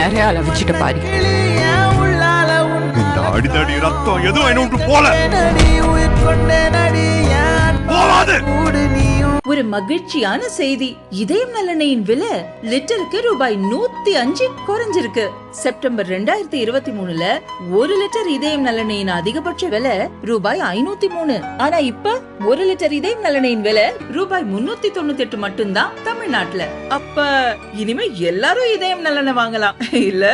நிறைய அளவிச்சிட்ட பாரு. இந்த அடிதடி ரத்தம் எதுவும் என்ன விட்டு போல போவாது. ஒரு மகிழ்ச்சியான செய்தி. இதயம் நல்லெண்ணெயின் விலை லிட்டருக்கு ரூபாய் 105 குறைஞ்சிருக்கு. செப்டம்பர் 2023ல 1 லிட்டர் இதயம் நல்லெண்ணெயின் அதிகபட்ச விலை ரூபாய் 503. ஆனா இப்ப 1 லிட்டர் இதயம் நல்லெண்ணெயின் விலை ரூபாய் 398 மட்டும்தான் தமிழ்நாட்டுல. அப்ப இனிமே எல்லாரும் இதயம் நல்லெண்ணெய் வாங்கலாம் இல்ல?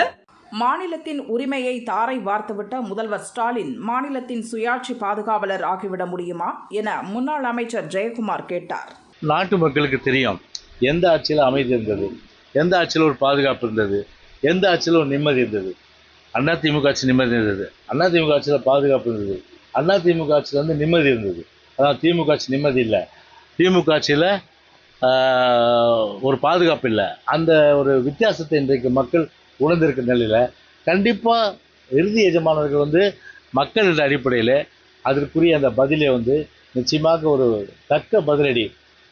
மாநிலத்தின் உரிமையை தாரை வார்த்துவிட்ட முதல்வர் ஸ்டாலின் மாநிலத்தின் சுயாட்சி பாதுகாவலர் ஆகிவிட முடியுமா என முன்னாள் அமைச்சர் ஜெயக்குமார் கேட்டார். நாட்டு மக்களுக்கு தெரியும் எந்த ஆட்சியில் அமைதி இருந்தது, எந்த ஆட்சியில் ஒரு பாதுகாப்பு இருந்தது, எந்த ஆட்சியில் ஒரு நிம்மதி இருந்தது. அதிமுக ஆட்சி நிம்மதி இருந்தது, அதிமுக ஆட்சியில் பாதுகாப்பு இருந்தது, அதிமுக ஆட்சியில் வந்து நிம்மதி இருந்தது. அதான் திமுக ஆட்சி நிம்மதி இல்லை, திமுக ஆட்சியில் ஒரு பாதுகாப்பு இல்லை. அந்த ஒரு வித்தியாசத்தை இன்றைக்கு மக்கள் உணர்ந்திருக்கிற நிலையில் கண்டிப்பாக இறுதி எஜமானவர்கள் வந்து மக்களின் அடிப்படையில் அதற்குரிய அந்த பதிலை வந்து நிச்சயமாக ஒரு தக்க பதிலடி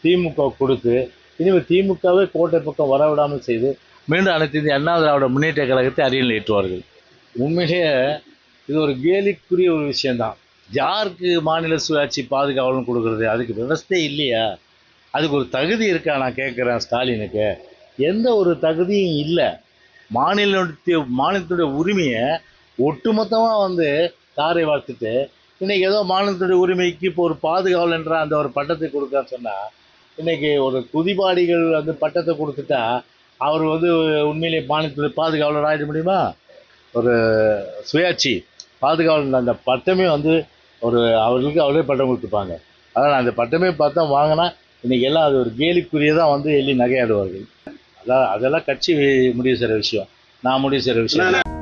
திமுக கொடுத்து இனிமேல் திமுகவே கோட்டை பக்கம் வரவிடாமல் செய்து மீண்டும் அனைத்து இந்திய அண்ணா திராவிட முன்னேற்ற கழகத்தை அரியணையில் ஏற்றுவார்கள். உண்மையிலேயே இது ஒரு கேலிக்குரிய ஒரு விஷயந்தான். யாருக்கு மாநில சுயாட்சி பாதுகாவலும் கொடுக்குறது? அதுக்கு விவசாயம் இல்லையா? அதுக்கு ஒரு தகுதி இருக்கா? நான் கேட்குறேன் ஸ்டாலினுக்கு. எந்த ஒரு தகுதியும் இல்லை. மாநிலத்துடைய உரிமையை ஒட்டுமொத்தமாக வந்து தாரை வார்த்துட்டு இன்றைக்கி ஏதோ மாநிலத்துடைய உரிமைக்கு இப்போ ஒரு பாதுகாவல் என்ற அந்த ஒரு பட்டத்தை கொடுக்கான்னு சொன்னால், இன்றைக்கி ஒரு குதிபாடிகள் வந்து பட்டத்தை கொடுத்துட்டா அவர் வந்து உண்மையிலே மாநிலத்துடைய பாதுகாவலர் ஆகிட முடியுமா? ஒரு சுயாட்சி பாதுகாவலர் அந்த பட்டமே வந்து ஒரு அவர்களுக்கு அவரே பட்டம் கொடுத்துப்பாங்க. அதனால் அந்த பட்டமே பார்த்தா வாங்கினா இன்றைக்கி எல்லாம் அது ஒரு கேலிக்குரியதான் வந்து எள்ளி நகையாடுவார்கள். அதெல்லாம் கட்சி முடிவு செய்கிற விஷயம், நான் முடிவு செய்கிற விஷயம்.